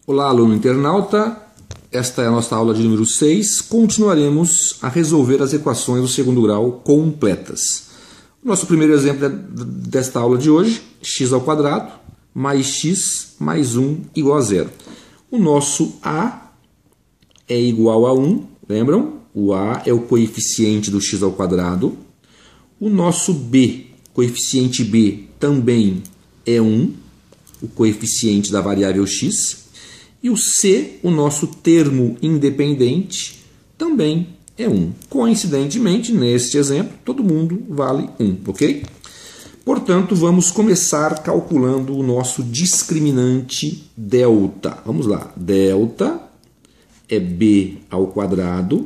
Olá, aluno internauta. Esta é a nossa aula de número 6. Continuaremos a resolver as equações do segundo grau completas. Nosso primeiro exemplo desta aula de hoje, x² mais x mais 1 igual a 0. O nosso a é igual a 1, lembram? O a é o coeficiente do x². O nosso b, coeficiente b, também é 1, o coeficiente da variável x. E o c, o nosso termo independente, também é 1. Coincidentemente, neste exemplo, todo mundo vale 1, ok? Portanto, vamos começar calculando o nosso discriminante delta. Vamos lá. Delta é b²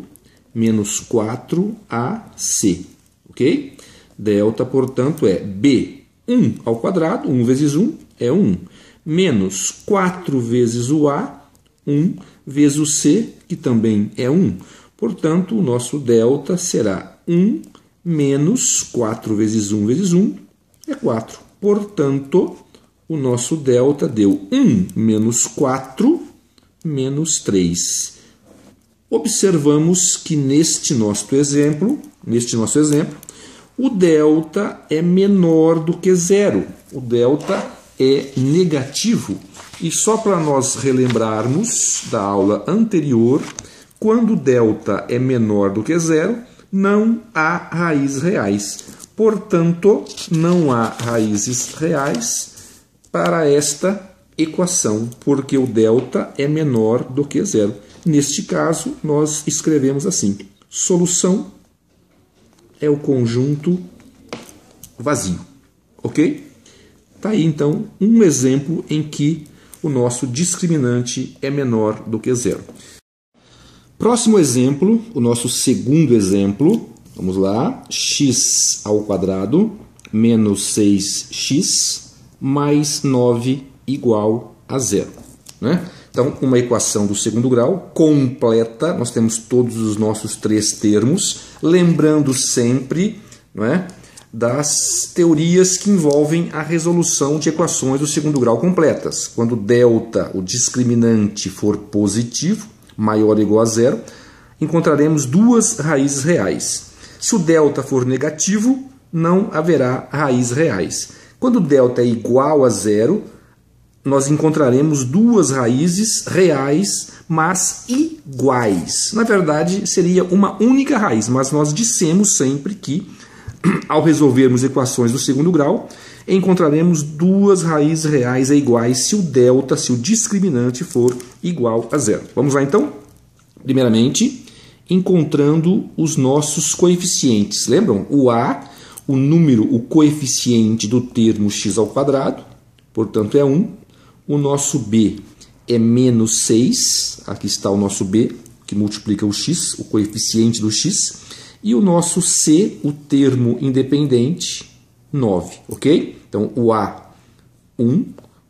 menos 4ac, ok? Delta, portanto, é b1² 1 vezes 1 é 1, menos 4 vezes o a, 1, vezes o c, que também é 1. Portanto, o nosso delta será 1 menos 4 vezes 1 vezes 1 é 4. Portanto, o nosso delta deu 1 menos 4 menos 3. Observamos que neste nosso exemplo, o delta é menor do que 0. O delta é negativo. E só para nós relembrarmos da aula anterior, quando delta é menor do que 0, não há raízes reais. Portanto, não há raízes reais para esta equação, porque o delta é menor do que 0. Neste caso, nós escrevemos assim: solução é o conjunto vazio, ok? Está aí, então, um exemplo em que o nosso discriminante é menor do que 0. Próximo exemplo, o nosso segundo exemplo. Vamos lá. x² menos 6x mais 9 igual a 0. Né? Então, uma equação do segundo grau completa. Nós temos todos os nossos três termos. Lembrando sempre, não é, das teorias que envolvem a resolução de equações do segundo grau completas. Quando delta, o discriminante, for positivo, maior ou igual a 0, encontraremos duas raízes reais. Se o delta for negativo, não haverá raízes reais. Quando delta é igual a 0, nós encontraremos duas raízes reais, mas iguais. Na verdade, seria uma única raiz, mas nós dissemos sempre que ao resolvermos equações do segundo grau, encontraremos duas raízes reais iguais se o delta, se o discriminante for igual a 0. Vamos lá então? Primeiramente, encontrando os nossos coeficientes. Lembram? O a, o número, o coeficiente do termo x², portanto é 1. O nosso b é menos 6. Aqui está o nosso b, que multiplica o x, o coeficiente do x. E o nosso c, o termo independente, 9, ok? Então, o a, 1,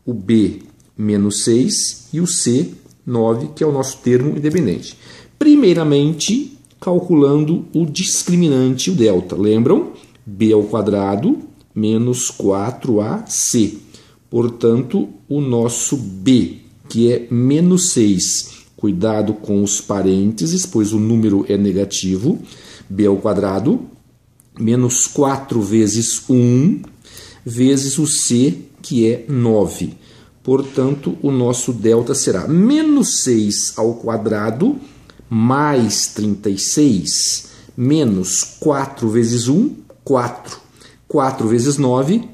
o b, menos 6 e o c, 9, que é o nosso termo independente. Primeiramente, calculando o discriminante, o delta. Lembram? b² menos 4ac. Portanto, o nosso b, que é menos 6, cuidado com os parênteses, pois o número é negativo, b² menos 4 vezes 1 vezes o c, que é 9. Portanto, o nosso delta será menos 6² mais 36 menos 4 vezes 1, 4. 4 vezes 9,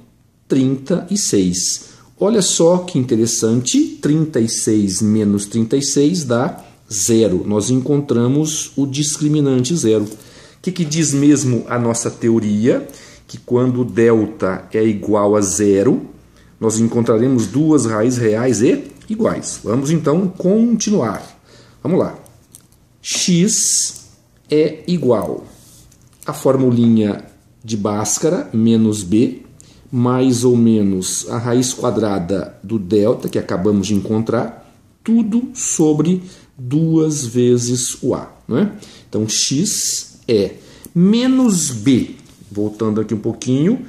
36. Olha só que interessante, 36 menos 36 dá 0. Nós encontramos o discriminante 0. O que diz mesmo a nossa teoria? Que quando delta é igual a 0, nós encontraremos duas raízes reais e iguais. Vamos então continuar. Vamos lá. X é igual a formulinha de Bhaskara, menos b, mais ou menos a raiz quadrada do delta, que acabamos de encontrar, tudo sobre 2 vezes o a. Né? Então, x é menos b, voltando aqui um pouquinho,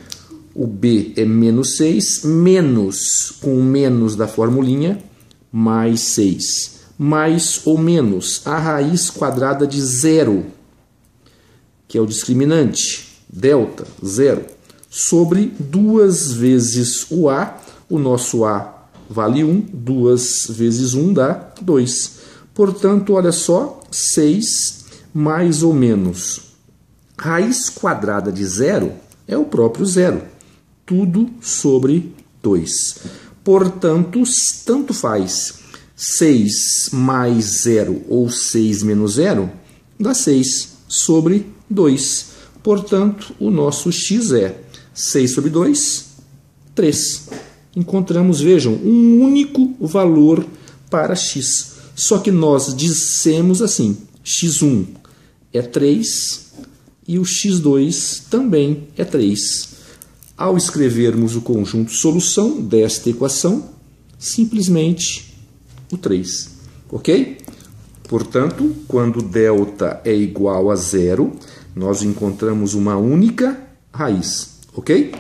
o b é menos 6, menos, com o menos da formulinha, mais 6. Mais ou menos a raiz quadrada de 0, que é o discriminante, delta, 0, sobre 2 vezes o A. O nosso A vale 1, 2 vezes 1 dá 2. Portanto, olha só, 6 mais ou menos raiz quadrada de 0 é o próprio 0. Tudo sobre 2. Portanto, tanto faz 6 mais 0 ou 6 menos 0, dá 6 sobre 2. Portanto, o nosso x é 6 sobre 2, 3. Encontramos, vejam, um único valor para x. Só que nós dissemos assim, x1 é 3 e o x2 também é 3. Ao escrevermos o conjunto solução desta equação, simplesmente o 3. Ok? Portanto, quando delta é igual a 0, nós encontramos uma única raiz. Ok?